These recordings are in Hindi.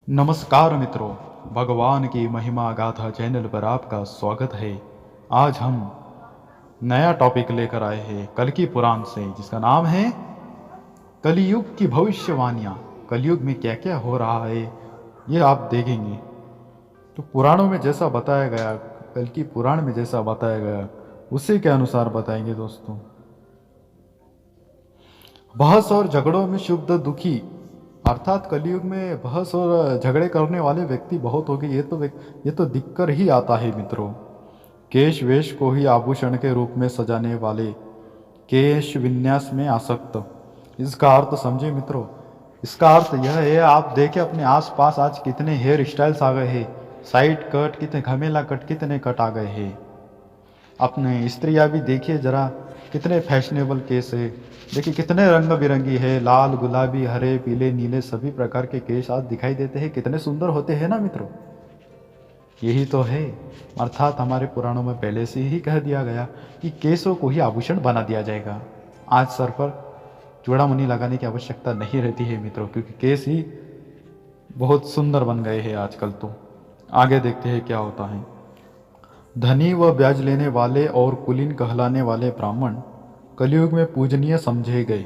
नमस्कार मित्रों, भगवान की महिमा गाथा चैनल पर आपका स्वागत है। आज हम नया टॉपिक लेकर आए हैं कल्कि पुराण से, जिसका नाम है कलयुग की भविष्यवाणियाँ। कलयुग में क्या क्या हो रहा है ये आप देखेंगे। तो पुराणों में जैसा बताया गया, कल्कि पुराण में जैसा बताया गया उसी के अनुसार बताएंगे दोस्तों। बहस और झगड़ों में शुद्ध दुखी, अर्थात कलयुग में बहस और झगड़े करने वाले व्यक्ति बहुत हो गए। ये तो दिखकर ही आता है मित्रों। केश वेश को ही आभूषण के रूप में सजाने वाले, केश विन्यास में आसक्त। इसका अर्थ समझे मित्रों। इसका अर्थ यह है, आप देखें अपने आसपास आज कितने हेयर स्टाइल्स आ गए हैं। साइड कट कितने, घमेला कट कितने कट आ गए हैं। अपने स्त्रियाँ भी देखिए जरा, कितने फैशनेबल केस है। देखिए कितने रंग बिरंगी है, लाल गुलाबी हरे पीले नीले सभी प्रकार के केस आज दिखाई देते हैं। कितने सुंदर होते हैं ना मित्रों। यही तो है, अर्थात हमारे पुराणों में पहले से ही कह दिया गया कि केसों को ही आभूषण बना दिया जाएगा। आज सर पर चूड़ामणि लगाने की आवश्यकता नहीं रहती है मित्रों, क्योंकि केस ही बहुत सुंदर बन गए हैं आजकल। तो आगे देखते हैं क्या होता है। धनी व ब्याज लेने वाले और कुलीन कहलाने वाले ब्राह्मण कलयुग में पूजनीय समझे गए।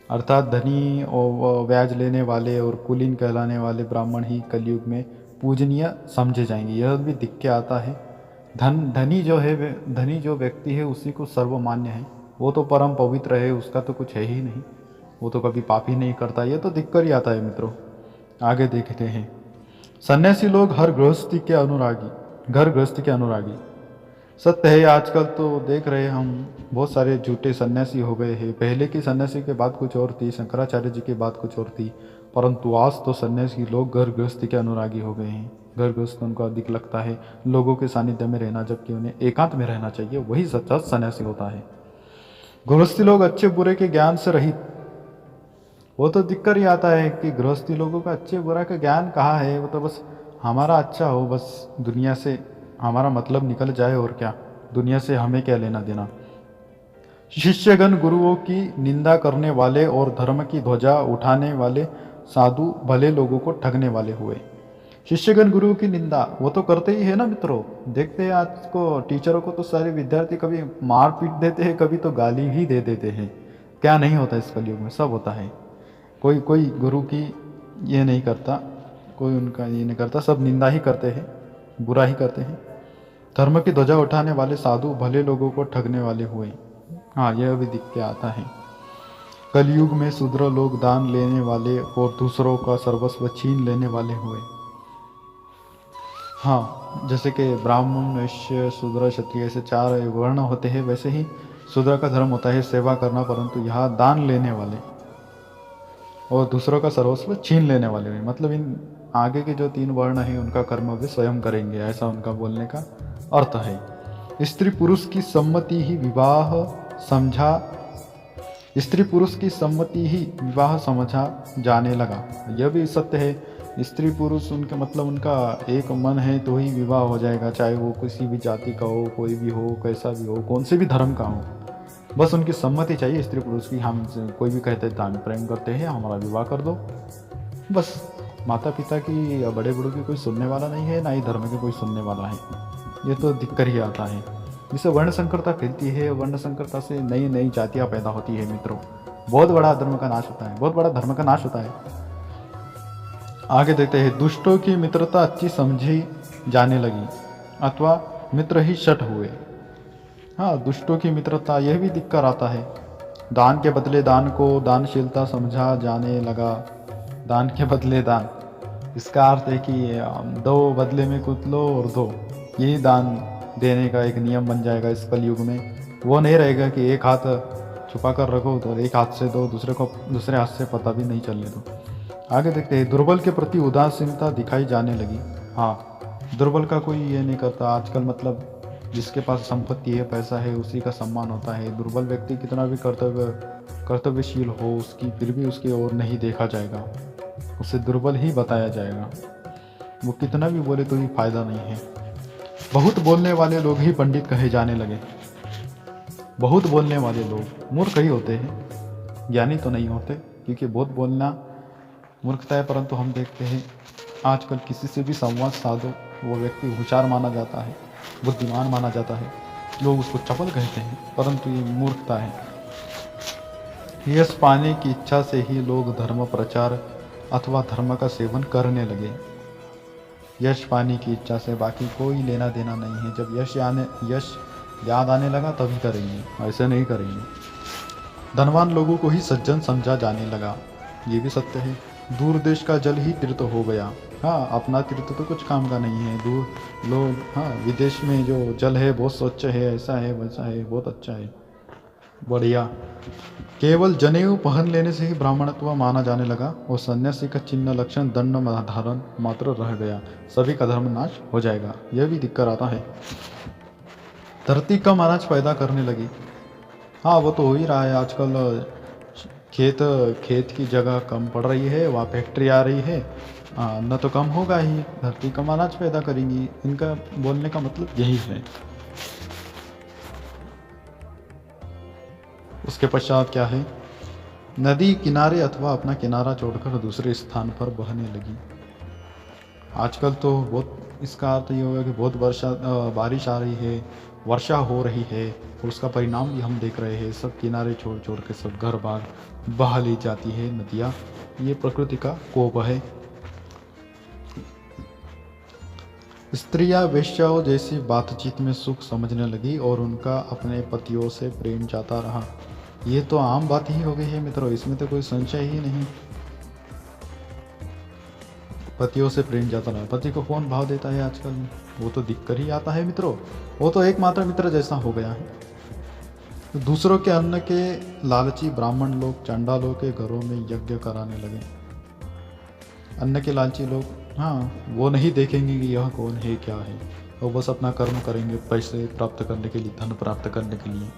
अर्थात धनी और ब्याज लेने वाले और कुलीन कहलाने वाले ब्राह्मण ही कलयुग में पूजनीय समझे जाएंगे। यह भी दिख के आता है। धनी जो है, धनी जो व्यक्ति है उसी को सर्वमान्य है। वो तो परम पवित्र है, उसका तो कुछ है ही नहीं। वो तो कभी पाप ही नहीं करता। ये तो दिख कर ही आता है मित्रों। आगे देखते हैं। सन्यासी लोग घर गृहस्थी के अनुरागी। सत्य है, आजकल तो देख रहे हैं हम, बहुत सारे झूठे सन्यासी हो गए हैं। पहले की सन्यासी के बात कुछ और थी, शंकराचार्य जी की बात कुछ और थी, परंतु आज तो सन्यासी लोग घर गृहस्थी के अनुरागी हो गए हैं। घर गृहस्थ उनको अधिक लगता है, लोगों के सानिध्य में रहना, जबकि उन्हें एकांत में रहना चाहिए। वही सच्चा सन्यासी होता है। गृहस्थी लोग अच्छे बुरे के ज्ञान से रहित। वो तो दिक्कत ही आता है कि गृहस्थी लोगों का अच्छे बुरा का ज्ञान कहाँ है। वो तो बस हमारा अच्छा हो, बस दुनिया से हमारा मतलब निकल जाए, और क्या, दुनिया से हमें क्या लेना देना। शिष्यगण गुरुओं की निंदा करने वाले और धर्म की ध्वजा उठाने वाले साधु भले लोगों को ठगने वाले हुए। शिष्यगण गुरुओं की निंदा वो तो करते ही है ना मित्रों। देखते हैं आज को टीचरों को तो सारे विद्यार्थी कभी मार पीट देते हैं, कभी तो गाली ही दे देते हैं। क्या नहीं होता इस कलयुग में, सब होता है। कोई कोई गुरु की ये नहीं करता, कोई उनका ये नहीं करता, सब निंदा ही करते हैं, बुरा ही करते हैं। धर्म की ध्वजा उठाने वाले साधु भले लोगों को ठगने वाले हुए। हाँ, यह भी दिख के आता है। कलयुग में शूद्र लोग दान लेने वाले और दूसरों का सर्वस्व छीन लेने वाले हुए। हाँ, जैसे कि ब्राह्मण वैश्य शूद्र क्षत्रिय ऐसे चार वर्ण होते हैं, वैसे ही शूद्र का धर्म होता है सेवा करना, परंतु यहाँ दान लेने वाले और दूसरों का सर्वस्व छीन लेने वाले हुए। मतलब इन आगे के जो तीन वर्ण हैं उनका कर्म वे स्वयं करेंगे, ऐसा उनका बोलने का अर्थ है। स्त्री पुरुष की सम्मति ही विवाह समझा स्त्री पुरुष की सम्मति ही विवाह समझा जाने लगा। यह भी सत्य है। स्त्री पुरुष उनके मतलब उनका एक मन है तो ही विवाह हो जाएगा, चाहे वो किसी भी जाति का हो, कोई भी हो, कैसा भी हो, कौन से भी धर्म का हो। बस उनकी सम्मति चाहिए स्त्री पुरुष की। हम कोई भी कहते हैं हम प्रेम करते हैं, हमारा विवाह कर दो, बस। माता पिता की या बड़े बड़ों की कोई सुनने वाला नहीं है, ना ही धर्म की कोई सुनने वाला है। ये तो दिक्कत ही आता है। जिससे वर्ण संकरता फैलती है, वर्ण संकरता से नई नई जातियाँ पैदा होती है मित्रों। बहुत बड़ा धर्म का नाश होता है, बहुत बड़ा धर्म का नाश होता है। आगे देखते हैं। दुष्टों की मित्रता अच्छी समझी जाने लगी, अथवा मित्र ही शठ हुए। हाँ, दुष्टों की मित्रता, यह भी दिक्कत आता है। दान के बदले दान को दानशीलता समझा जाने लगा। दान के बदले दान, इसका अर्थ है कि दो बदले में कुछ लो और दो, यही दान देने का एक नियम बन जाएगा इस कलयुग में। वो नहीं रहेगा कि एक हाथ छुपा कर रखो तो एक हाथ से दो, दूसरे हाथ से पता भी नहीं चलने दो। आगे देखते हैं। दुर्बल के प्रति उदासीनता दिखाई जाने लगी। हाँ, दुर्बल का कोई ये नहीं करता आजकल। मतलब जिसके पास संपत्ति है, पैसा है, उसी का सम्मान होता है। दुर्बल व्यक्ति कितना भी कर्तव्यशील हो उसकी, फिर भी उसकी ओर नहीं देखा जाएगा, उसे दुर्बल ही बताया जाएगा। वो कितना भी बोले तो भी फायदा नहीं है। बहुत बोलने वाले लोग ही पंडित कहे जाने लगे। बहुत बोलने वाले लोग मूर्ख ही होते हैं, ज्ञानी तो नहीं होते, क्योंकि बहुत बोलना मूर्खता है। परंतु हम देखते हैं आजकल किसी से भी संवाद साधो, वो व्यक्ति होशियार माना जाता है, बुद्धिमान माना जाता है, लोग उसको चपल कहते हैं, परंतु ये मूर्खता है। यश पाने की इच्छा से ही लोग धर्म प्रचार अथवा धर्म का सेवन करने लगे। यश पाने की इच्छा से बाकी कोई लेना देना नहीं है। जब यश याद आने लगा तभी करेंगे, ऐसे नहीं करेंगे। धनवान लोगों को ही सज्जन समझा जाने लगा, ये भी सत्य है। दूर देश का जल ही तीर्थ हो गया। हाँ, अपना तीर्थ तो कुछ काम का नहीं है। दूर लोग, हाँ, विदेश में जो जल है बहुत स्वच्छ है, ऐसा है वैसा है, बहुत अच्छा है, बढ़िया। केवल जनेऊ पहन लेने से ही ब्राह्मणत्व माना जाने लगा और सन्यासी का चिन्ह लक्षण दंड धारण मात्र रह गया। सभी का धर्म नाश हो जाएगा, यह भी दिक्कत आता है। धरती कम अनाज पैदा करने लगी। हाँ, वो तो हो ही रहा है आजकल। खेत की जगह कम पड़ रही है, वहाँ फैक्ट्री आ रही है, अन्न तो कम होगा ही, धरती कम अनाज पैदा करेंगी। इनका बोलने का मतलब यही है। उसके पश्चात क्या है? नदी किनारे अथवा अपना किनारा छोड़कर दूसरे स्थान पर बहने लगी। आजकल तो बहुत, इसका अर्थ ये होगा कि बहुत बारिश आ रही है, वर्षा हो रही है, और उसका परिणाम भी हम देख रहे हैं। सब किनारे छोड़ छोड़ के सब घर बार बहा ली जाती है नदियाँ। ये प्रकृति का कोप है। स्त्रियां वेश्याओं जैसी बातचीत में सुख समझने लगी और उनका अपने पतियों से प्रेम जाता रहा। ये तो आम बात ही हो गई है मित्रों, इसमें तो कोई संशय ही नहीं। पतियों से प्रेम जाता रहा। पति को कौन भाव देता है आजकल? वो तो दिक्कत ही आता है मित्रों। वो तो एकमात्र मित्र जैसा हो गया है। तो दूसरों के अन्न के लालची ब्राह्मण लोग चंडालों के घरों में यज्ञ कराने लगे। अन्न के लालची लोग, हाँ, वो नहीं देखेंगे कि यह कौन है क्या है, वो बस अपना कर्म करेंगे पैसे प्राप्त करने के लिए, धन प्राप्त करने के लिए।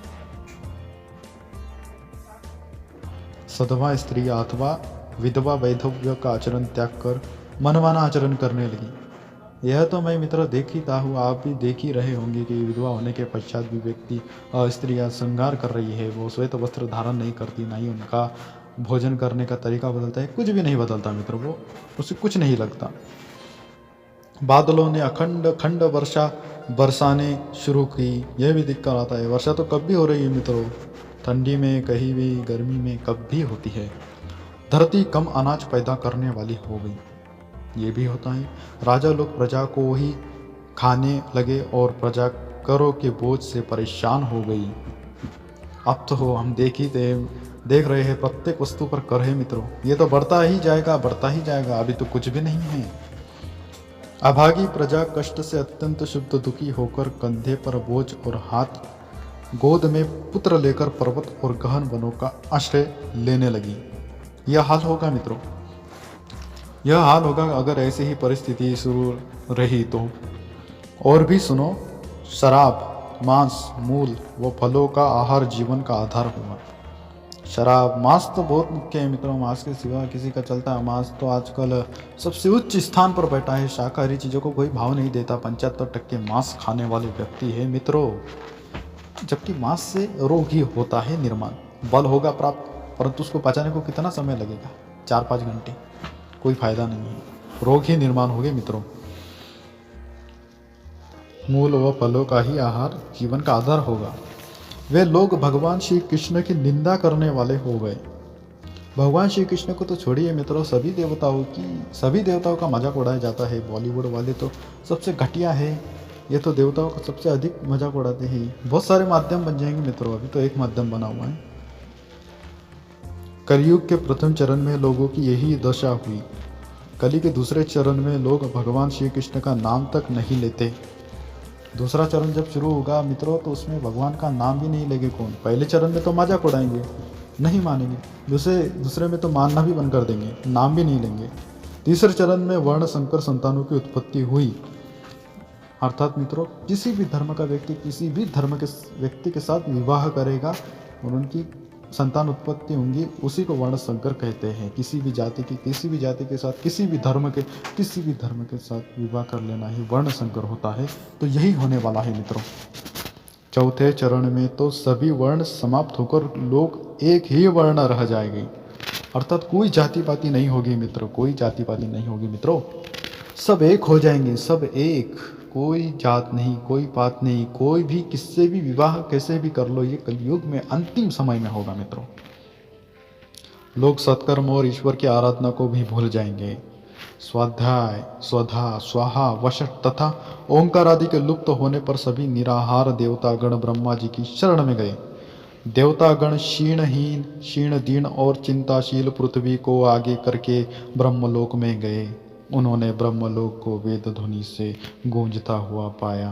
सधवा स्त्री अथवा विधवा वैधव्य का आचरण त्याग कर मनमाना आचरण करने लगी। यह तो मैं मित्र देखता हूँ, आप भी देख ही रहे होंगे कि विधवा होने के पश्चात भी व्यक्ति स्त्रियाँ श्रृंगार कर रही है। वो श्वेत वस्त्र धारण नहीं करती, ना ही उनका भोजन करने का तरीका बदलता है, कुछ भी नहीं बदलता मित्र। वो उसे कुछ नहीं लगता। बादलों ने अखंड खंड वर्षा बरसाने शुरू की। यह भी दिक्कत आता है। वर्षा तो कब भी हो रही है मित्रों, ठंडी में, कहीं भी, गर्मी में, कब भी होती है। धरती कम अनाज पैदा करने वाली हो गई। ये भी होता है। राजा लोग प्रजा को ही खाने लगे और प्रजा करों के बोझ से परेशान हो गई। अब तो हम देख रहे हैं, प्रत्येक वस्तु पर कर है मित्रों। ये तो बढ़ता ही जाएगा, बढ़ता ही जाएगा, अभी तो कुछ भी नहीं है। अभागी प्रजा कष्ट से अत्यंत शुद्ध दुखी होकर कंधे पर बोझ और हाथ गोद में पुत्र लेकर पर्वत और गहन वनों का आश्रय लेने लगी। यह हाल होगा मित्रों, यह हाल होगा अगर ऐसी ही परिस्थिति शुरू रही तो। और भी सुनो, शराब, मांस, मूल व फलों का आहार जीवन का आधार हुआ। शराब, मांस तो बहुत मुख्य है मित्रों। मांस के सिवा किसी का चलता है? मांस तो आजकल सबसे उच्च स्थान पर बैठा है। शाकाहारी चीज़ों को कोई भाव नहीं देता। 75% मांस खाने वाले व्यक्ति है मित्रों। जबकि मांस से रोग ही होता है निर्माण, बल होगा प्राप्त, परंतु उसको पचाने को कितना समय लगेगा? 4-5 घंटे। कोई फायदा नहीं है, रोग ही निर्माण हो गए मित्रों। मूल व फलों का ही आहार जीवन का आधार होगा। वे लोग भगवान श्री कृष्ण की निंदा करने वाले हो गए। भगवान श्री कृष्ण को तो छोड़िए मित्रों, सभी देवताओं का मजाक उड़ाया जाता है। बॉलीवुड वाले तो सबसे घटिया है। ये तो देवताओं का सबसे अधिक मजाक उड़ाते हैं। बहुत सारे माध्यम बन जाएंगे मित्रों, अभी तो एक माध्यम बना हुआ है। कलयुग के प्रथम चरण में लोगों की यही दशा हुई। कली के दूसरे चरण में लोग भगवान श्री कृष्ण का नाम तक नहीं लेते। दूसरा चरण जब शुरू होगा मित्रों, तो उसमें भगवान का नाम भी नहीं लेंगे कौन। पहले चरण में तो मजाक उड़ाएंगे, नहीं मानेंगे। दूसरे में तो मानना भी बंद कर देंगे, नाम भी नहीं लेंगे। तीसरे चरण में वर्ण संकर संतानों की उत्पत्ति हुई। अर्थात मित्रों, किसी भी धर्म का व्यक्ति किसी भी धर्म के व्यक्ति के साथ विवाह करेगा और उनकी संतान उत्पत्ति होंगी, उसी को वर्ण संकर कहते हैं। किसी भी जाति के साथ किसी भी धर्म के साथ विवाह कर लेना ही वर्ण संकर होता है। तो यही होने वाला है मित्रों। चौथे चरण में तो सभी वर्ण समाप्त होकर लोग एक ही वर्ण रह जाएंगे। अर्थात कोई जाति पाति नहीं होगी मित्रों, कोई जाति पाति नहीं होगी मित्रों। सब एक हो जाएंगे, सब एक, कोई जात नहीं, कोई पात नहीं, कोई भी किससे भी विवाह कैसे भी कर लो, ये कलयुग में अंतिम समय में होगा मित्रों। लोग सत्कर्म और ईश्वर की आराधना को भी भूल जाएंगे। स्वाध्याय, स्वधा, स्वाहा, वशट तथा ओंकार आदि के लुप्त होने पर सभी निराहार देवतागण ब्रह्मा जी की शरण में गए। देवतागण क्षीणहीन, क्षीण दीन और चिंताशील पृथ्वी को आगे करके ब्रह्मलोक में गए। उन्होंने ब्रह्मलोक को वेद ध्वनि से गूंजता हुआ पाया।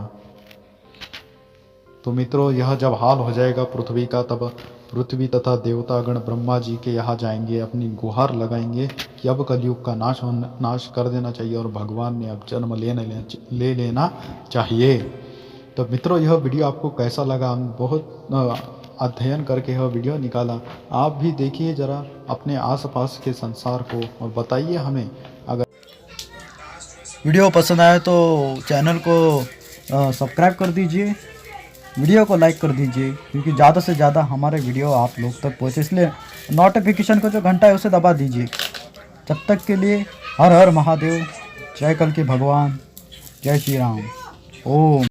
तो मित्रों, यह जब हाल हो जाएगा पृथ्वी का, तब पृथ्वी तथा देवतागण ब्रह्मा जी के यहाँ जाएंगे, अपनी गुहार लगाएंगे कि अब कलयुग का नाश कर देना चाहिए और भगवान ने अब जन्म ले लेना चाहिए। तो मित्रों, यह वीडियो आपको कैसा लगा? हम बहुत अध्ययन करके यह वीडियो निकाला। आप भी देखिए ज़रा अपने आसपास के संसार को और बताइए हमें। अगर वीडियो पसंद आए तो चैनल को सब्सक्राइब कर दीजिए, वीडियो को लाइक कर दीजिए, क्योंकि ज़्यादा से ज़्यादा हमारे वीडियो आप लोग तक पहुँचे, इसलिए नोटिफिकेशन का जो घंटा है उसे दबा दीजिए। तब तक के लिए हर हर महादेव, जय कल के भगवान, जय श्री राम, ओम।